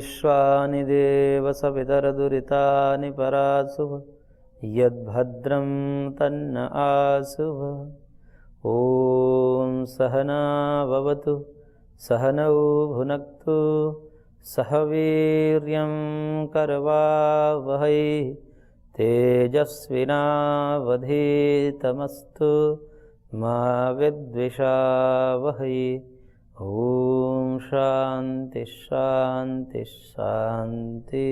विश्वानि देव सवितरदुरितानि परासुव यद्भद्रं तन्न आसुव। ॐ सहना भवतु सहनौ भुनक्तु सह वीर्यं करवावहै तेजस्विनावधीतमस्तु मा विद्विषावहै। ओम शांति शांति शांति।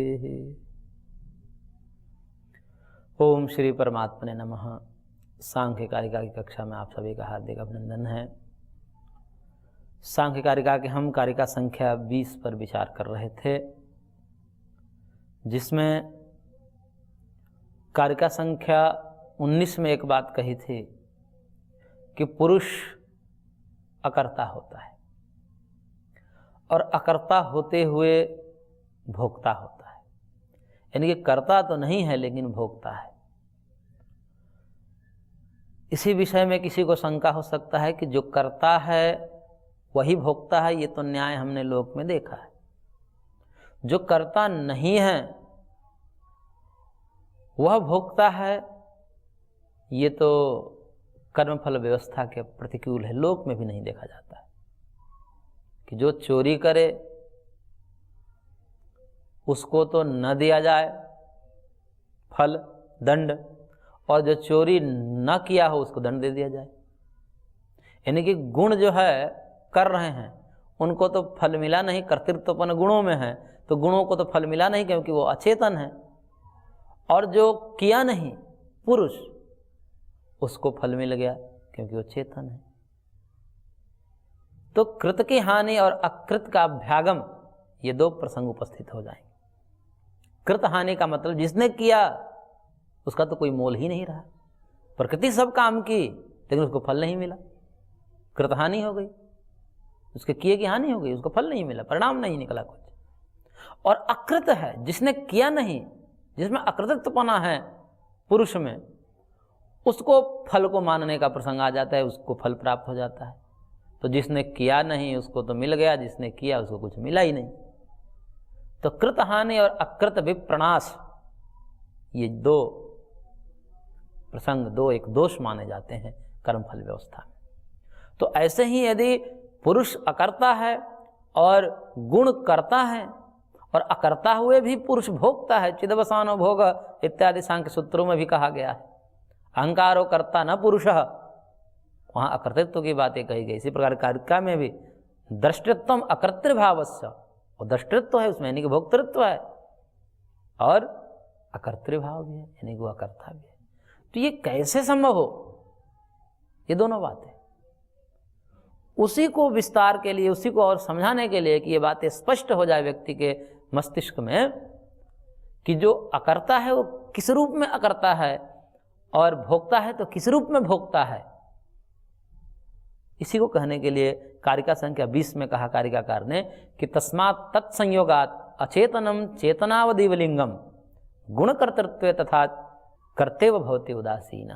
ओम श्री परमात्मने नमः। सांख्य कारिका की कक्षा में आप सभी का हार्दिक अभिनंदन है। सांख्य कारिका के हम कारिका संख्या 20 पर विचार कर रहे थे, जिसमें कारिका संख्या 19 में एक बात कही थी कि पुरुष अकर्ता होता है और अकर्ता होते हुए भोक्ता होता है, यानी कि कर्ता तो नहीं है लेकिन भोक्ता है। इसी विषय में किसी को शंका हो सकता है कि जो कर्ता है वही भोक्ता है, ये तो न्याय हमने लोक में देखा है। जो कर्ता नहीं है वह भोक्ता है, ये तो कर्मफल व्यवस्था के प्रतिकूल है। लोक में भी नहीं देखा जाता है कि जो चोरी करे उसको तो न दिया जाए फल दंड, और जो चोरी न किया हो उसको दंड दे दिया जाए। यानी कि गुण जो है कर रहे हैं उनको तो फल मिला नहीं, कर्तृत्वपन गुणों में है तो गुणों को तो फल मिला नहीं क्योंकि वो अचेतन है, और जो किया नहीं पुरुष उसको फल मिल गया क्योंकि वो चेतन है। तो कृत की हानि और अकृत का अभ्यागम, ये दो प्रसंग उपस्थित हो जाएंगे। कृत हानि का मतलब जिसने किया उसका तो कोई मोल ही नहीं रहा। प्रकृति सब काम की लेकिन उसको फल नहीं मिला, कृत हानि हो गई, उसके किए की हानि हो गई, उसको फल नहीं मिला, परिणाम नहीं निकला कुछ। और अकृत है जिसने किया नहीं, जिसमें अकृतत्वपना है पुरुष में, उसको फल को मानने का प्रसंग आ जाता है, उसको फल प्राप्त हो जाता है। तो जिसने किया नहीं उसको तो मिल गया, जिसने किया उसको कुछ मिला ही नहीं। तो कृत हानि और अकृत विप्रणाश, ये दो प्रसंग, दो एक दोष माने जाते हैं कर्मफल व्यवस्था में। तो ऐसे ही यदि पुरुष अकर्ता है और गुण करता है और अकर्ता हुए भी पुरुष भोगता है, चिदवसानो भोग इत्यादि सांख्य सूत्रों में भी कहा गया है। अहंकारो कर्ता न पुरुषः, वहाँ अकर्तृत्व की बातें कही गई। इसी प्रकार कारिका में भी दृष्टृत्वम अकर्तृभावस्य, और दृष्टृत्व है उसमें यानी कि भोक्तृत्व है, और अकर्तृभाव भी है यानी कि वो अकर्ता भी है। तो ये कैसे संभव हो, ये दोनों बातें उसी को विस्तार के लिए, उसी को और समझाने के लिए कि ये बातें स्पष्ट हो जाए व्यक्ति के मस्तिष्क में कि जो अकर्ता है वो किस रूप में अकर्ता है और भोक्ता है तो किस रूप में भोक्ता है। इसी को कहने के लिए कारिका संख्या 20 में कहा कारिकाकार ने कि तस्मात् तत्संयोगात् अचेतनम चेतनावदिवलिंगम गुणकर्तृत्व तथा कर्तव्य भवति उदासीन,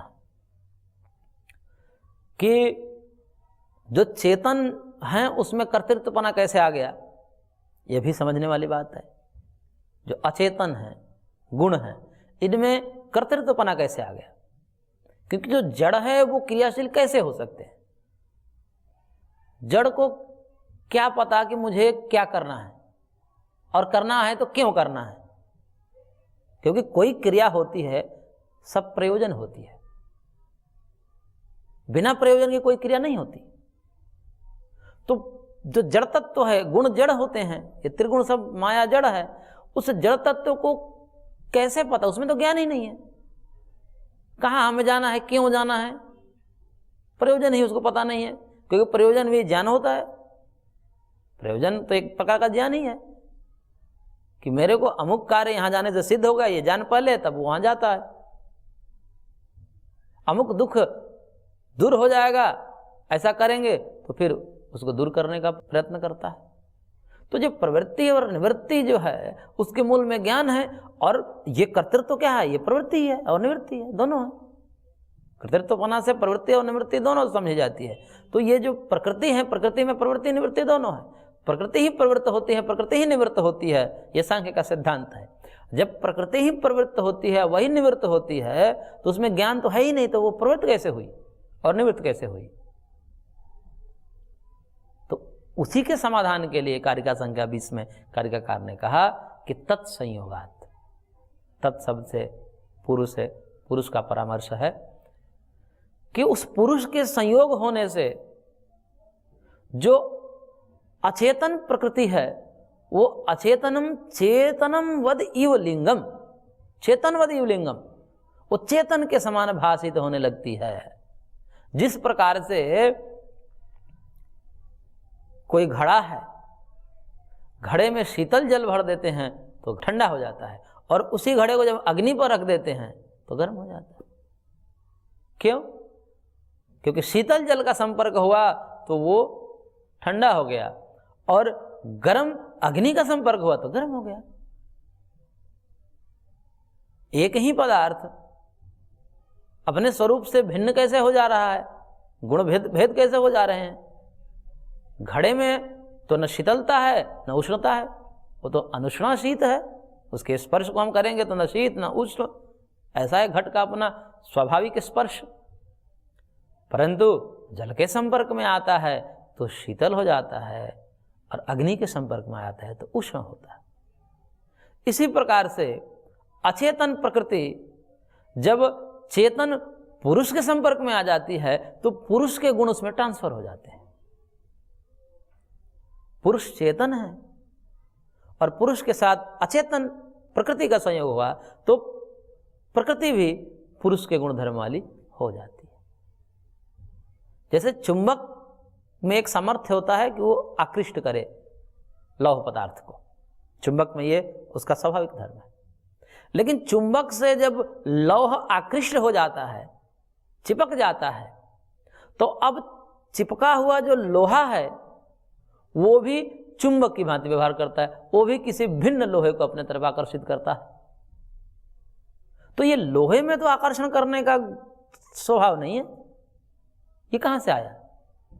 कि जो चेतन है उसमें कर्तृत्वपना कैसे आ गया, यह भी समझने वाली बात है। जो अचेतन है, गुण है, इनमें कर्तृत्वपना कैसे आ गया, क्योंकि जो जड़ है वो क्रियाशील कैसे हो सकते हैं। जड़ को क्या पता कि मुझे क्या करना है, और करना है तो क्यों करना है, क्योंकि कोई क्रिया होती है सब प्रयोजन होती है, बिना प्रयोजन की कोई क्रिया नहीं होती। तो जो जड़ तत्व है, गुण जड़ होते हैं, ये त्रिगुण सब माया जड़ है, उस जड़ तत्व को कैसे पता, उसमें तो ज्ञान ही नहीं है। कहाँ हमें जाना है, क्यों जाना है, प्रयोजन ही उसको पता नहीं है, क्योंकि प्रयोजन भी ज्ञान होता है। प्रयोजन तो एक प्रकार का ज्ञान ही है कि मेरे को अमुक कार्य यहां जाने से सिद्ध होगा, ये जान पहले तब वहां जाता है। अमुक दुख दूर हो जाएगा, ऐसा करेंगे तो फिर उसको दूर करने का प्रयत्न करता है। तो जो प्रवृत्ति और निवृत्ति जो है उसके मूल में ज्ञान है, और ये कर्तृत्व तो क्या है, ये प्रवृत्ति है और निवृत्ति है, दोनों है। कर्तृत्वपना से प्रवृत्ति और निवृत्ति दोनों समझी जाती है। तो ये जो प्रकृति है, प्रकृति में प्रवृत्ति निवृत्ति दोनों है। प्रकृति ही प्रवृत्त होती है, प्रकृति ही निवृत्त होती है, यह सांख्य का सिद्धांत है। जब प्रकृति ही प्रवृत्त होती है, वही निवृत्त होती है, तो उसमें ज्ञान तो है ही नहीं, तो वो प्रवृत्त कैसे हुई और निवृत्त कैसे हुई? तो उसी के समाधान के लिए कारिका संख्या 20 में कारिकाकार ने कहा कि तत्संयोगात, तत् शब्द से पुरुष है, पुरुष का परामर्श है कि उस पुरुष के संयोग होने से जो अचेतन प्रकृति है वो अचेतनम चेतनम वद इव लिंगम, चेतन वद इव लिंगम, वो चेतन के समान भाषित होने लगती है। जिस प्रकार से कोई घड़ा है, घड़े में शीतल जल भर देते हैं तो ठंडा हो जाता है, और उसी घड़े को जब अग्नि पर रख देते हैं तो गर्म हो जाता है। क्यों? क्योंकि शीतल जल का संपर्क हुआ तो वो ठंडा हो गया, और गर्म अग्नि का संपर्क हुआ तो गर्म हो गया। एक ही पदार्थ अपने स्वरूप से भिन्न कैसे हो जा रहा है, गुण भेद कैसे हो जा रहे हैं? घड़े में तो न शीतलता है न उष्णता है, वो तो अनुष्णा शीत है, उसके स्पर्श को हम करेंगे तो न शीत न उष्ण, ऐसा है घट का अपना स्वाभाविक स्पर्श। परंतु जल के संपर्क में आता है तो शीतल हो जाता है, और अग्नि के संपर्क में आता है तो उष्ण होता है। इसी प्रकार से अचेतन प्रकृति जब चेतन पुरुष के संपर्क में आ जाती है तो पुरुष के गुण उसमें ट्रांसफर हो जाते हैं। पुरुष चेतन है और पुरुष के साथ अचेतन प्रकृति का संयोग हुआ तो प्रकृति भी पुरुष के गुण धर्म वाली हो जाती है। जैसे चुंबक में एक सामर्थ्य होता है कि वो आकृष्ट करे लौह पदार्थ को, चुंबक में ये उसका स्वाभाविक धर्म है। लेकिन चुंबक से जब लौह आकृष्ट हो जाता है, चिपक जाता है, तो अब चिपका हुआ जो लोहा है वो भी चुंबक की भांति व्यवहार करता है, वो भी किसी भिन्न लोहे को अपने तरफ आकर्षित करता है। तो ये लोहे में तो आकर्षण करने का स्वभाव नहीं है, ये कहां से आया?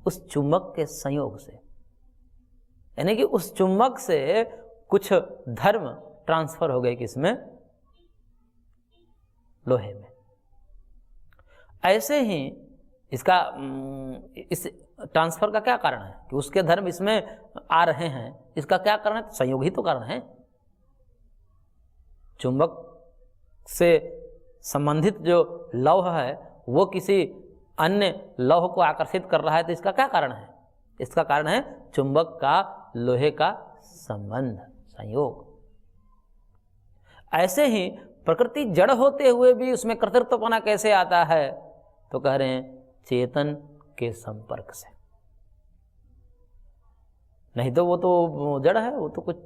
उस चुंबक के संयोग से, यानी कि उस चुंबक से कुछ धर्म ट्रांसफर हो गए किसमें? लोहे में। ऐसे ही इसका इस ट्रांसफर का क्या कारण है कि उसके धर्म इसमें आ रहे हैं? इसका क्या कारण है? संयोग ही तो कारण है। चुंबक से संबंधित जो लौह है वो किसी अन्य लौह को आकर्षित कर रहा है, तो इसका क्या कारण है? इसका कारण है चुंबक का लोहे का संबंध, संयोग। ऐसे ही प्रकृति जड़ होते हुए भी उसमें कर्तृत्वपना कैसे आता है? तो कह रहे हैं चेतन के संपर्क से। नहीं तो वो तो जड़ है, वो तो कुछ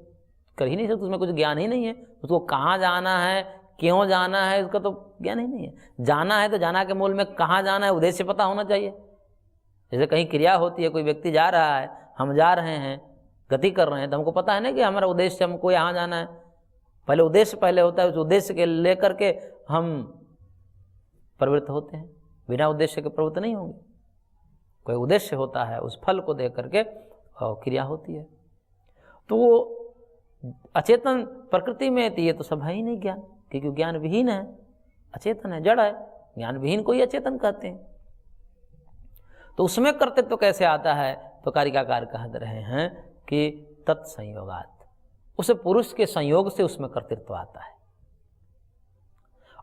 कर ही नहीं सकता, उसमें कुछ ज्ञान ही नहीं है। उसको कहाँ जाना है, क्यों जाना है, उसका तो ज्ञान ही नहीं है। जाना है तो जाना के मूल में कहाँ जाना है उद्देश्य पता होना चाहिए। जैसे कहीं क्रिया होती है, कोई व्यक्ति जा रहा है, हम जा रहे हैं, गति कर रहे हैं, तो हमको पता है ना कि हमारा उद्देश्य, हमको यहाँ जाना है। पहले उद्देश्य पहले होता है, उस उद्देश्य के लेकर के हम प्रवृत्त होते हैं। बिना उद्देश्य के प्रवृत्त नहीं होंगे। कोई उद्देश्य होता है, उस फल को देख करके क्रिया होती है। तो वो अचेतन प्रकृति में ये तो सब है ही नहीं ज्ञान, क्योंकि ज्ञान विहीन है, अचेतन है, जड़ है। ज्ञान विहीन को ही अचेतन कहते हैं। तो उसमें कर्तृत्व तो कैसे आता है? तो कारिकाकार कह रहे हैं कि तत्संयोगात, उस पुरुष के संयोग से उसमें कर्तृत्व आता है।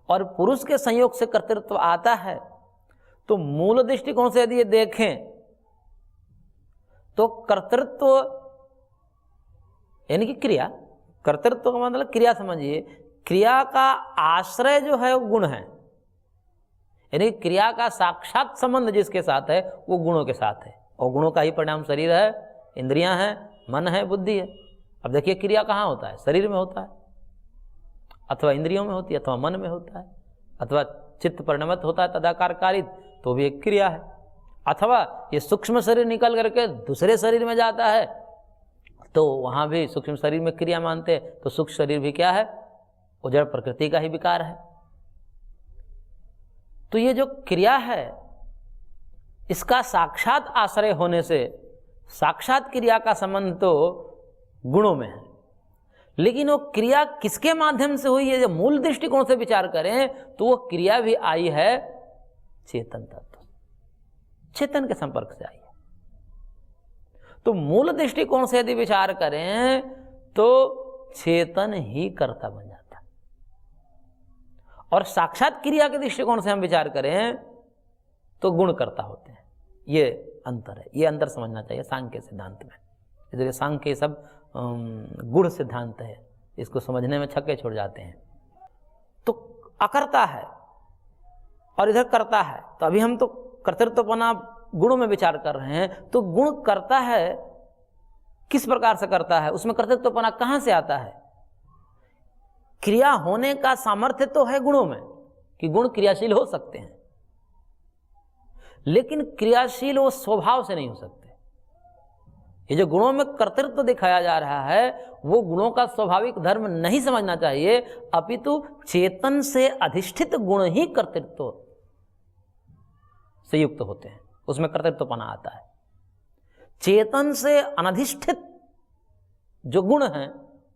और पुरुष के संयोग से कर्तृत्व आता है तो मूल दृष्टिकोण से यदि ये देखें तो कर्तृत्व यानी कि क्रिया, कर्तृत्व का मतलब क्रिया समझिए, क्रिया का आश्रय जो है वो गुण है, यानी क्रिया का साक्षात संबंध जिसके साथ है वो गुणों के साथ है, और गुणों का ही परिणाम शरीर है, इंद्रियां हैं, मन है, बुद्धि है। अब देखिए क्रिया कहाँ होता है? शरीर में होता है, अथवा इंद्रियों में होती है, अथवा मन में होता है, अथवा चित्त परिणमित होता है तदाकार कारित, तो भी एक क्रिया है। अथवा ये सूक्ष्म शरीर निकल करके दूसरे शरीर में जाता है तो वहाँ भी सूक्ष्म शरीर में क्रिया मानते हैं, तो सूक्ष्म शरीर भी क्या है? वो जड़ प्रकृति का ही विकार है। तो ये जो क्रिया है इसका साक्षात आश्रय होने से साक्षात क्रिया का संबंध तो गुणों में है, लेकिन वो क्रिया किसके माध्यम से हुई है, जब मूल दृष्टिकोण से विचार करें तो वो क्रिया भी आई है चेतन तत्व, चेतन के संपर्क से आई है। तो मूल दृष्टिकोण से यदि विचार करें तो चेतन ही कर्ता बन जाता है, और साक्षात क्रिया के दृष्टिकोण से हम विचार करें तो गुण कर्ता होते हैं। ये अंतर है, ये अंतर समझना चाहिए सांख्य सिद्धांत में। इसलिए सांख्य सब गुण सिद्धांत है, इसको समझने में छक्के छोड़ जाते हैं। तो अकर्ता है और इधर कर्ता है, तो अभी हम तो कर्तृत्वपना गुणों में विचार कर रहे हैं। तो गुण करता है, किस प्रकार से करता है, उसमें कर्तृत्वपना कहां से आता है? क्रिया होने का सामर्थ्य तो है गुणों में कि गुण क्रियाशील हो सकते हैं, लेकिन क्रियाशील वो स्वभाव से नहीं हो सकते। ये जो गुणों में कर्तृत्व दिखाया जा रहा है वो गुणों का स्वाभाविक धर्म नहीं समझना चाहिए, अपितु चेतन से अधिष्ठित गुण ही कर्तृत्व से युक्त होते हैं, उसमें कर्तृत्वपना आता है। चेतन से अनधिष्ठित जो गुण हैं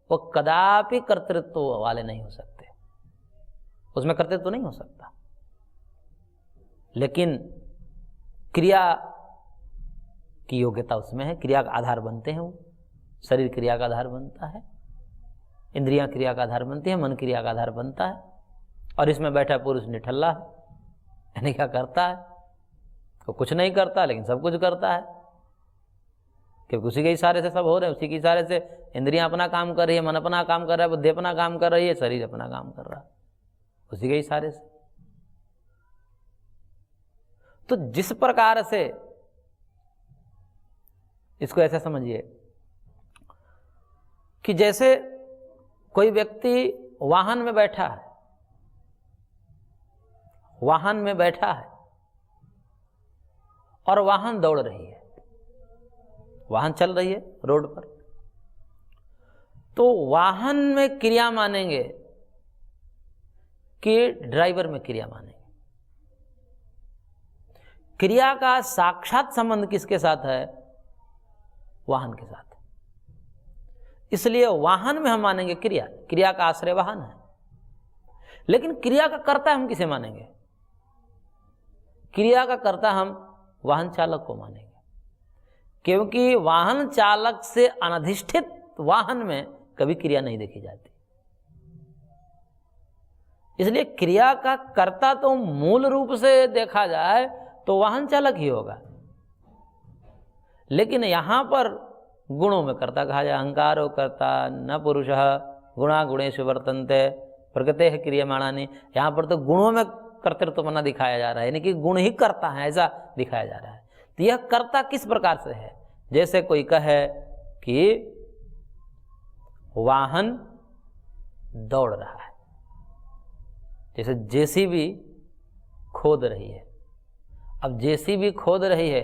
वो कदापि कर्तृत्व वाले नहीं हो सकते, उसमें कर्तृत्व नहीं हो सकता। लेकिन क्रिया की योग्यता उसमें है, क्रिया का आधार बनते हैं वो। शरीर क्रिया का आधार बनता है, इंद्रियां क्रिया का आधार बनती है, मन क्रिया का आधार बनता है। और इसमें बैठा पुरुष निठल्ला है, यानी क्या करता है? वो कुछ नहीं करता लेकिन सब कुछ करता है, क्योंकि उसी के इशारे से सब हो रहे हैं, उसी के इशारे से इंद्रियां अपना काम कर रही है, मन अपना काम कर रहा है, बुद्धि अपना काम कर रही है, शरीर अपना काम कर रहा है, उसी के इशारे से। तो जिस प्रकार से इसको ऐसा समझिए कि जैसे कोई व्यक्ति वाहन में बैठा है, वाहन में बैठा है और वाहन दौड़ रही है, वाहन चल रही है रोड पर, तो वाहन में क्रिया मानेंगे कि ड्राइवर में क्रिया मानेंगे? क्रिया का साक्षात संबंध किसके साथ है? वाहन के साथ। इसलिए वाहन में हम मानेंगे क्रिया, क्रिया का आश्रय वाहन है। लेकिन क्रिया का कर्ता हम किसे मानेंगे? क्रिया का कर्ता हम वाहन चालक को मानेंगे, क्योंकि वाहन चालक से अनधिष्ठित वाहन में कभी क्रिया नहीं देखी जाती। इसलिए क्रिया का कर्ता तो मूल रूप से देखा जाए तो वाहन चालक ही होगा, लेकिन यहां पर गुणों में कर्ता कहा जाए। अहंकारो कर्ता न पुरुषः गुणा गुणेषु वर्तन्ते प्रकृते क्रियमाणानि। यहाँ पर तो गुणों में कर्तृत्वपना दिखाया जा रहा है, यानी कि गुण ही कर्ता है ऐसा दिखाया जा रहा है। तो यह कर्ता किस प्रकार से है? जैसे कोई कहे कि वाहन दौड़ रहा है, जैसे जेसीबी खोद रही है। अब जेसीबी खोद रही है,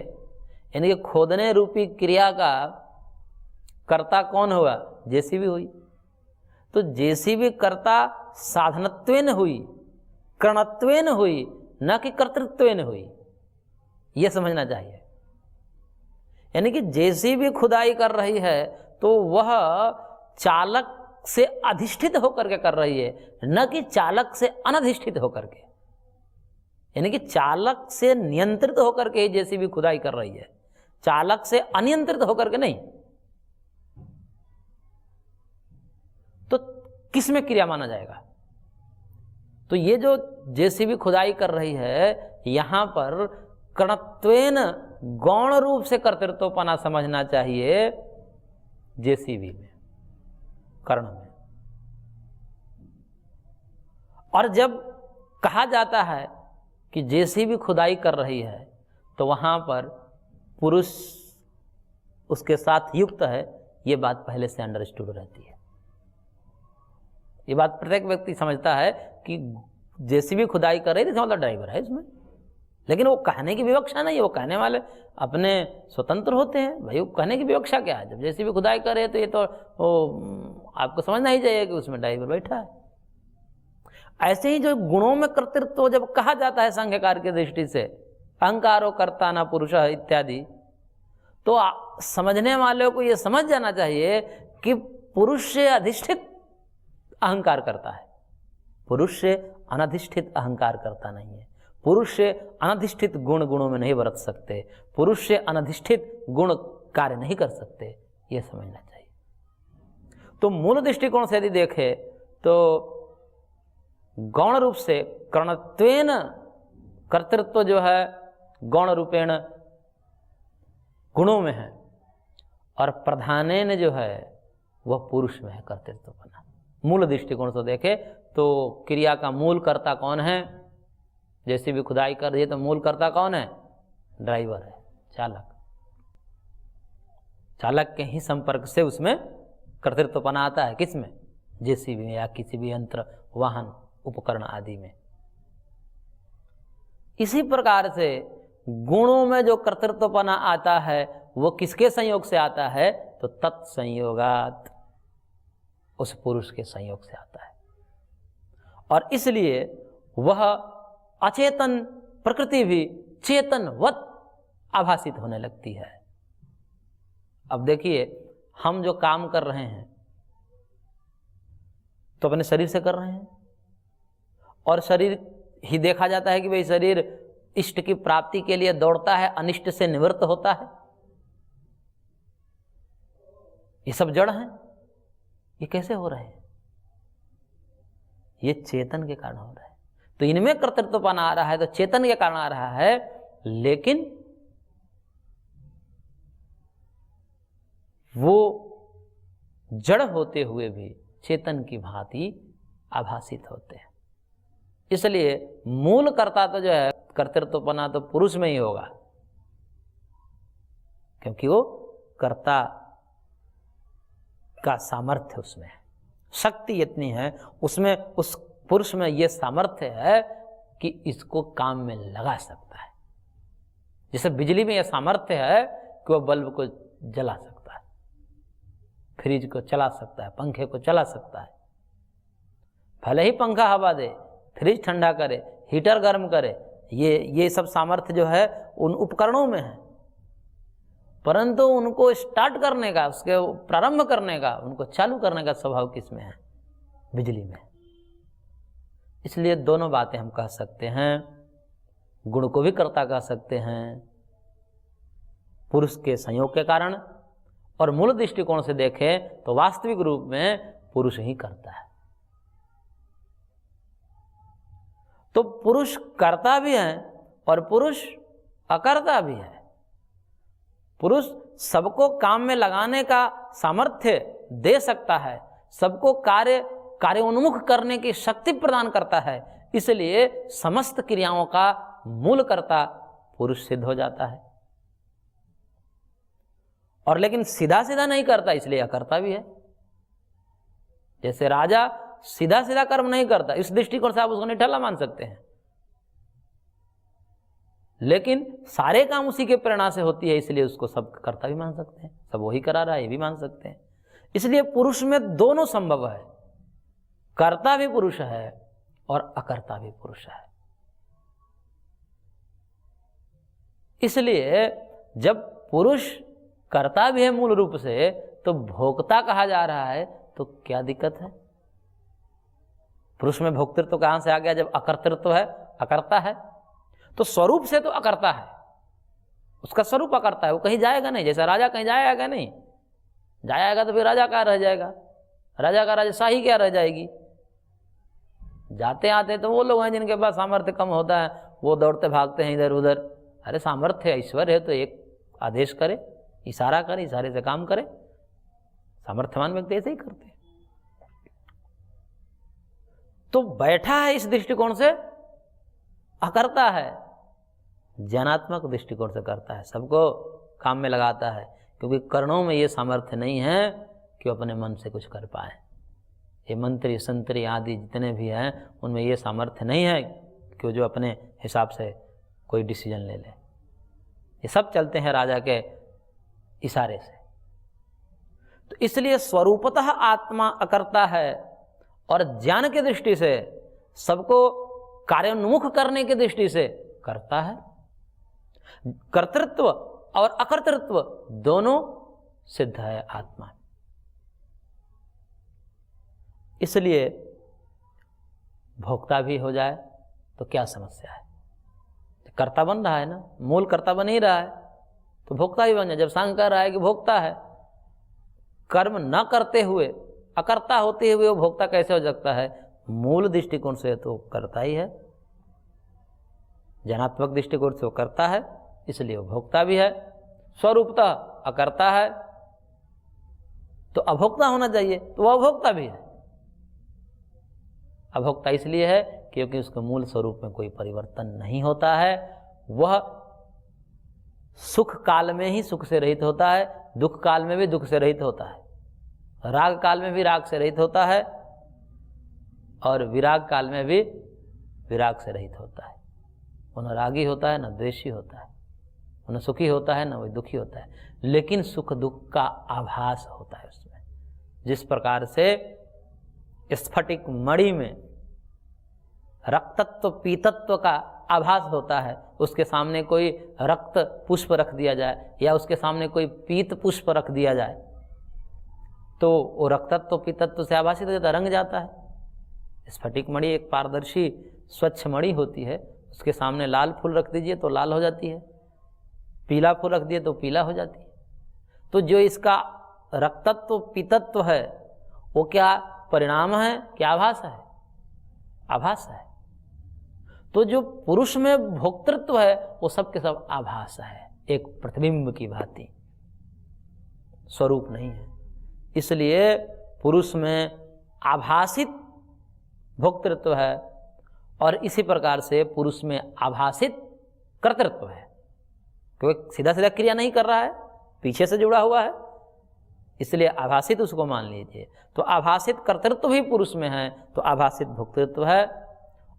यानी कि खोदने रूपी क्रिया का कर्ता कौन हुआ? जेसीबी हुई। तो जेसीबी कर्ता साधनत्वेन हुई, करणत्वेन हुई, न कि कर्तृत्वेन हुई, यह समझना चाहिए। यानी कि जेसीबी खुदाई कर रही है तो वह चालक से अधिष्ठित होकर के कर रही है, न कि चालक से अनधिष्ठित होकर के। यानी कि चालक से नियंत्रित होकर के जेसीबी खुदाई कर रही है, चालक से अनियंत्रित होकर के नहीं। तो किस में क्रिया माना जाएगा? तो ये जो जेसीबी खुदाई कर रही है, यहां पर करणत्वेन गौण रूप से कर्तृत्वपना समझना चाहिए जेसीबी में, कर्ण में। और जब कहा जाता है कि जेसीबी खुदाई कर रही है तो वहां पर पुरुष उसके साथ युक्त है, ये बात पहले से अंडरस्टूड रहती है। ये बात प्रत्येक व्यक्ति समझता है कि जेसीबी खुदाई कर रही थी, मतलब ड्राइवर है इसमें। लेकिन वो कहने की विवक्षा नहीं है, वो कहने वाले अपने स्वतंत्र होते हैं। भाई वो कहने की विवक्षा क्या है? जब जेसीबी खुदाई कर रहे तो ये तो आपको समझना ही चाहिए कि उसमें ड्राइवर बैठा है। ऐसे ही जो गुणों में कर्तृत्व जब कहा जाता है सांख्यकार की दृष्टि से, अहंकारो कर्ता न पुरुष इत्यादि, तो समझने वालों को ये समझ जाना चाहिए कि पुरुष से अधिष्ठित अहंकार करता है, पुरुष से अनधिष्ठित अहंकार करता नहीं है। पुरुष से अनधिष्ठित गुण गुणों में नहीं बरत सकते, पुरुष से अनधिष्ठित गुण कार्य नहीं कर सकते, ये समझना चाहिए। तो मूल दृष्टिकोण से यदि देखें तो गौण रूप से कर्णत्वेन कर्तृत्व जो है गौण रूपेण गुणों में है, और प्रधानेन जो है वह पुरुष में है कर्तृत्व बना। मूल दृष्टिकोण से देखे तो क्रिया का मूल कर्ता कौन है? जैसे भी खुदाई कर दिए तो मूल कर्ता कौन है? ड्राइवर है, चालक। चालक के ही संपर्क से उसमें कर्तृत्वपना आता है। किसमें? जेसीबी में या किसी भी यंत्र, वाहन, उपकरण आदि में। इसी प्रकार से गुणों में जो कर्तृत्वपना आता है वो किसके संयोग से आता है? तो तत्संयोगात, उस पुरुष के संयोग से आता है। और इसलिए वह अचेतन प्रकृति भी चेतनवत आभासित होने लगती है। अब देखिए, हम जो काम कर रहे हैं तो अपने शरीर से कर रहे हैं, और शरीर ही देखा जाता है कि भाई शरीर इष्ट की प्राप्ति के लिए दौड़ता है, अनिष्ट से निवृत्त होता है। ये सब जड़ हैं। ये कैसे हो रहे हैं? ये चेतन के कारण हो रहा है। तो इनमें कर्तृत्वपन आ रहा है तो चेतन के कारण आ रहा है, लेकिन वो जड़ होते हुए भी चेतन की भांति आभासित होते हैं। इसलिए मूल कर्ता तो जो है कर्तृत्वपना तो पुरुष में ही होगा, क्योंकि वो कर्ता का सामर्थ्य उसमें है, शक्ति इतनी है उसमें, उस पुरुष में ये सामर्थ्य है कि इसको काम में लगा सकता है। जैसे बिजली में यह सामर्थ्य है कि वह बल्ब को जला सकता है, फ्रिज को चला सकता है, पंखे को चला सकता है। भले ही पंखा हवा दे, फ्रिज ठंडा करे, हीटर गर्म करे, ये सब सामर्थ्य जो है उन उपकरणों में है, परंतु उनको स्टार्ट करने का, उसके प्रारंभ करने का, उनको चालू करने का स्वभाव किसमें है? बिजली में। इसलिए दोनों बातें हम कह सकते हैं, गुण को भी कर्ता कह सकते हैं पुरुष के संयोग के कारण, और मूल दृष्टिकोण से देखें तो वास्तविक रूप में पुरुष ही करता है। तो पुरुष कर्ता भी है और पुरुष अकर्ता भी है। पुरुष सबको काम में लगाने का सामर्थ्य दे सकता है, सबको कार्योन्मुख करने की शक्ति प्रदान करता है, इसलिए समस्त क्रियाओं का मूल कर्ता पुरुष सिद्ध हो जाता है। और लेकिन सीधा सीधा नहीं करता, इसलिए अकर्ता भी है। जैसे राजा सीधा सीधा कर्म नहीं करता, इस दृष्टिकोण से आप उसको निठल्ला मान सकते हैं, लेकिन सारे काम उसी के प्रेरणा से होती है, इसलिए उसको सब कर्ता भी मान सकते हैं, सब वही करा रहा है ये भी मान सकते हैं। इसलिए पुरुष में दोनों संभव है, कर्ता भी पुरुष है और अकर्ता भी पुरुष है। इसलिए जब पुरुष कर्ता भी है मूल रूप से, तो भोक्ता कहा जा रहा है, तो क्या दिक्कत है? पुरुष में भोक्तृत्व कहां से आ गया जब अकर्तृत्व है, अकर्ता है? तो स्वरूप से तो अकर्ता है, उसका स्वरूप अकर्ता है, वो कहीं जाएगा नहीं। जैसा राजा कहीं जाएगा नहीं, जाएगा तो फिर राजा क्या रह जाएगा? राजा का राजशाही क्या रह जाएगी? जाते आते तो वो लोग हैं जिनके पास सामर्थ्य कम होता है, वो दौड़ते भागते हैं इधर उधर। अरे सामर्थ्य है, ऐश्वर्य है तो एक आदेश करे, इशारा करे, इशारे से काम करे। सामर्थ्यवान व्यक्ति ऐसे ही करते हैं। तो बैठा है इस दृष्टिकोण से अकर्ता है, ज्ञानात्मक दृष्टिकोण से करता है, सबको काम में लगाता है, क्योंकि कर्णों में ये सामर्थ्य नहीं है कि वो अपने मन से कुछ कर पाए। ये मंत्री संतरी आदि जितने भी हैं उनमें ये सामर्थ्य नहीं है कि वो जो अपने हिसाब से कोई डिसीजन ले ले। ये सब चलते हैं राजा के इशारे से। तो इसलिए स्वरूपतः आत्मा अकर्ता है और ज्ञान की दृष्टि से सबको कार्योन्मुख करने की दृष्टि से करता है। कर्तृत्व और अकर्तृत्व दोनों सिद्ध है आत्मा। इसलिए भोक्ता भी हो जाए तो क्या समस्या है? कर्ता बन रहा है ना, मूल कर्ता बन ही रहा है, तो भोक्ता ही बन जाए। जब सांग कह रहा है कि भोक्ता है, कर्म न करते हुए अकर्ता होते हुए वो भोक्ता कैसे हो सकता है? मूल दृष्टिकोण से तो करता ही है, जनात्मक दृष्टिकोण से वो करता है, इसलिए वो भोक्ता भी है। स्वरूपतः अकर्ता है तो अभोक्ता होना चाहिए, तो वह अभोक्ता भी है। अभोक्ता इसलिए है क्योंकि उसके मूल स्वरूप में कोई परिवर्तन नहीं होता है। वह सुख काल में ही सुख से रहित होता है, दुख काल में भी दुख से रहित होता है, राग काल में भी राग से रहित होता है, और विराग काल में भी विराग से रहित होता है। वो न रागी होता है, न द्वेषी होता है, वो न सुखी होता है, न वही दुखी होता है, लेकिन सुख दुख का आभास होता है उसमें। जिस प्रकार से स्फटिक मणि में रक्तत्व पीतत्व का आभास होता है, उसके सामने कोई रक्त पुष्प रख दिया जाए या उसके सामने कोई पीत पुष्प रख दिया जाए तो वो रक्तत्व पीतत्व से आभासित हो जाता है, रंग जाता है। स्फटिक मणि एक पारदर्शी स्वच्छ मणि होती है, उसके सामने लाल फूल रख दीजिए तो लाल हो जाती है, पीला फूल रख दिए तो पीला हो जाती है। तो जो इसका रक्तत्व पीतत्व है वो क्या परिणाम है, क्या आभास है? आभास है। तो जो पुरुष में भोक्तृत्व है वो सब के सब आभास है, एक प्रतिबिंब की भांति, स्वरूप नहीं है। इसलिए पुरुष में आभासित भोक्तृत्व है और इसी प्रकार से पुरुष में आभासित कर्तृत्व है, क्योंकि सीधा सीधा क्रिया नहीं कर रहा है, पीछे से जुड़ा हुआ है, इसलिए आभासित उसको मान लीजिए। तो आभासित कर्तृत्व भी पुरुष में है तो आभासित भोक्तृत्व है,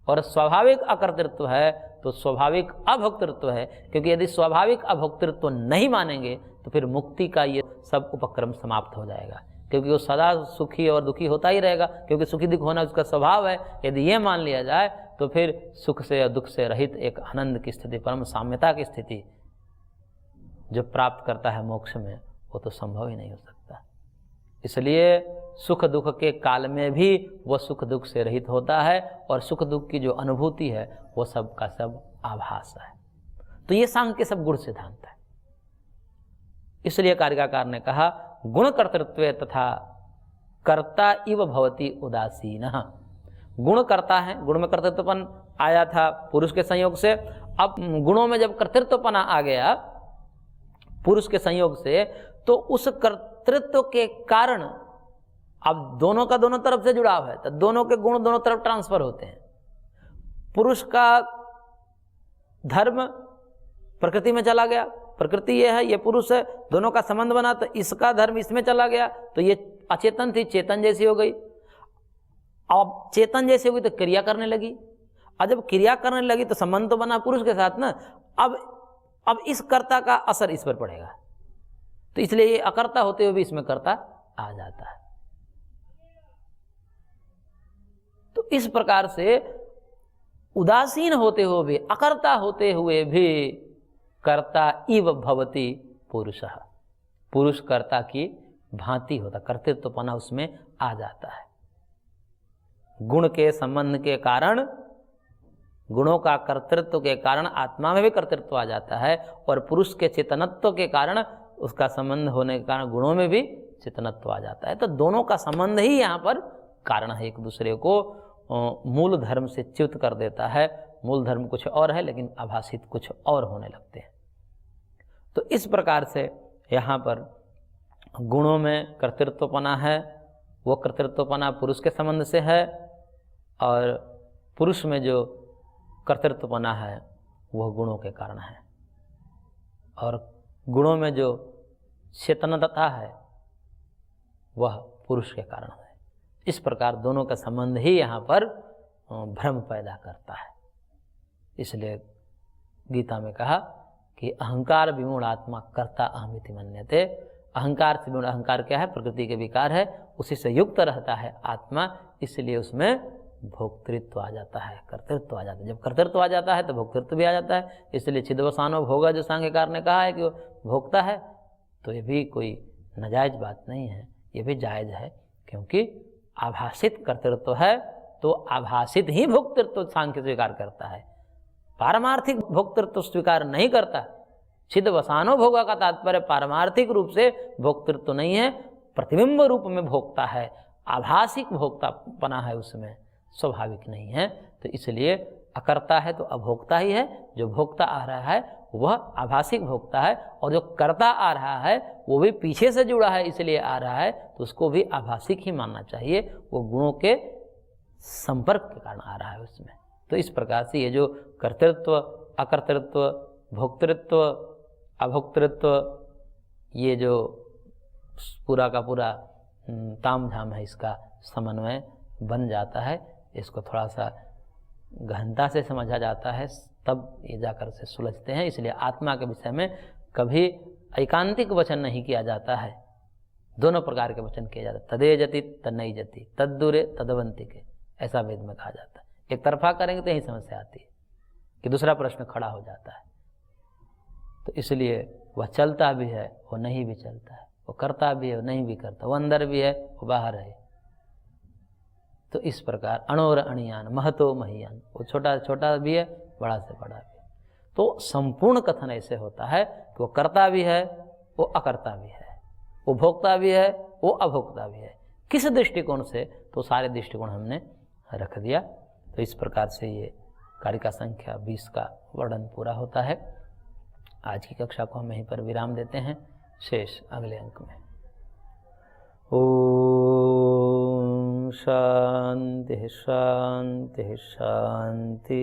और स्वाभाविक अकर्तृत्व है तो स्वाभाविक अभोक्तृत्व है। क्योंकि यदि स्वाभाविक अभोक्तृत्व नहीं मानेंगे तो फिर मुक्ति का ये सब उपक्रम समाप्त हो जाएगा, क्योंकि वो सदा सुखी और दुखी होता ही रहेगा, क्योंकि सुखी दुख होना उसका स्वभाव है। यदि ये मान लिया जाए तो फिर सुख से और दुख से रहित एक आनंद की स्थिति, परम साम्यता की स्थिति जो प्राप्त करता है मोक्ष में, वो तो संभव ही नहीं हो सकता। इसलिए सुख दुख के काल में भी वह सुख दुख से रहित होता है, और सुख दुख की जो अनुभूति है वो सब का सब आभास है। तो ये सांख्य के सब गुण सिद्धांत है। इसलिए कारिकाकार ने कहा गुण कर्तृत्व तथा कर्ता इव भवति उदासीन। गुण करता है, गुण में कर्तृत्वपन आया था पुरुष के संयोग से, अब गुणों में जब कर्तृत्वपना आ गया पुरुष के संयोग से, तो उस कर्तृत्व के कारण अब दोनों का दोनों तरफ से जुड़ाव है, तो दोनों के गुण दोनों तरफ ट्रांसफर होते हैं। पुरुष का धर्म प्रकृति में चला गया, प्रकृति ये है, ये पुरुष है, दोनों का संबंध बना, तो इसका धर्म इसमें चला गया, तो ये अचेतन थी चेतन जैसी हो गई। अब चेतन जैसी हुई तो क्रिया करने लगी, और जब क्रिया करने लगी तो संबंध तो बना पुरुष के साथ ना। अब इस कर्ता का असर इस पर पड़ेगा, तो इसलिए ये अकर्ता होते हुए भी इसमें कर्ता आ जाता है। तो इस प्रकार से उदासीन होते हुए भी, अकर्ता होते हुए भी कर्ता इव भवति पुरुषः, पुरुष कर्ता की भांति होता, कर्तृत्वपना उसमें आ जाता है। गुण के संबंध के कारण, गुणों का कर्तृत्व के कारण आत्मा में भी कर्तृत्व आ जाता है, और पुरुष के चेतनत्व के कारण, उसका संबंध होने के कारण गुणों में भी चेतनत्व आ जाता है। तो दोनों का संबंध ही यहाँ पर कारण है, एक दूसरे को मूल धर्म से च्युत कर देता है। मूल धर्म कुछ और है लेकिन आभासित कुछ और होने लगते हैं। तो इस प्रकार से यहाँ पर गुणों में कर्तृत्वपना है, वो कर्तृत्वपना पुरुष के संबंध से है, और पुरुष में जो कर्तृत्वपना है वह गुणों के कारण है, और गुणों में जो चेतनता है वह पुरुष के कारण है। इस प्रकार दोनों का संबंध ही यहाँ पर भ्रम पैदा करता है। इसलिए गीता में कहा कि अहंकार विमूढ़ आत्मा कर्ता अहमिति मन्यते। अहंकार से विमूढ़, अहंकार क्या है? प्रकृति के विकार है, उसी से युक्त रहता है आत्मा, इसलिए उसमें भोक्तृत्व आ जाता है, कर्तृत्व आ जाता है। जब कर्तृत्व आ जाता है तो भोक्तृत्व भी आ जाता है। इसलिए छिद्वसानो भोगा जो सांख्यकार ने कहा है कि वो भोगता है, तो ये भी कोई नाजायज बात नहीं है, ये भी जायज़ है, क्योंकि आभासित कर्तृत्व है तो आभासित ही भोक्तृत्व सांख्य स्वीकार करता है, पारमार्थिक भोक्तृत्व स्वीकार नहीं करता। छिद्वसानो भोगा का तात्पर्य पारमार्थिक रूप से भोक्तृत्व नहीं है, प्रतिबिंब रूप में भोगता है, आभासिक भोक्तापना है उसमें, स्वाभाविक नहीं है। तो इसलिए अकर्ता है तो अभोक्ता ही है, जो भोक्ता आ रहा है वह आभासिक भोक्ता है, और जो कर्ता आ रहा है वो भी पीछे से जुड़ा है इसलिए आ रहा है, तो उसको भी आभासिक ही मानना चाहिए, वो गुणों के संपर्क के कारण आ रहा है उसमें। तो इस प्रकार से ये जो कर्तृत्व, अकर्तृत्व, भोक्तृत्व, अभोक्तृत्व, ये जो पूरा का पूरा ताम झाम है, इसका समन्वय बन जाता है। इसको थोड़ा सा गहनता से समझा जाता है तब ये जाकर से सुलझते हैं। इसलिए आत्मा के विषय में कभी एकांतिक वचन नहीं किया जाता है, दोनों प्रकार के वचन किए जाते हैं, तदे जति तन्नई जति, तद्दूरे तदवंती के, ऐसा वेद में कहा जाता है। एक तरफा करेंगे तो यही समस्या आती है कि दूसरा प्रश्न खड़ा हो जाता है। तो इसलिए वह चलता भी है, वो नहीं भी चलता है, वो करता भी है, वो नहीं भी करता, वो अंदर भी है, वो बाहर है। तो इस प्रकार अणोर अणियान महतो महियान, वो छोटा छोटा भी है, बड़ा से बड़ा भी है। तो संपूर्ण कथन ऐसे होता है कि वो करता भी है, वो अकर्ता भी है, वो भोक्ता भी है, वो अभोक्ता भी है। किस दृष्टिकोण से, तो सारे दृष्टिकोण हमने रख दिया। तो इस प्रकार से ये कारिका संख्या 20 का वर्णन पूरा होता है। आज की कक्षा को हम यहीं पर विराम देते हैं, शेष अगले अंक में। ओम शांति शांति शांति।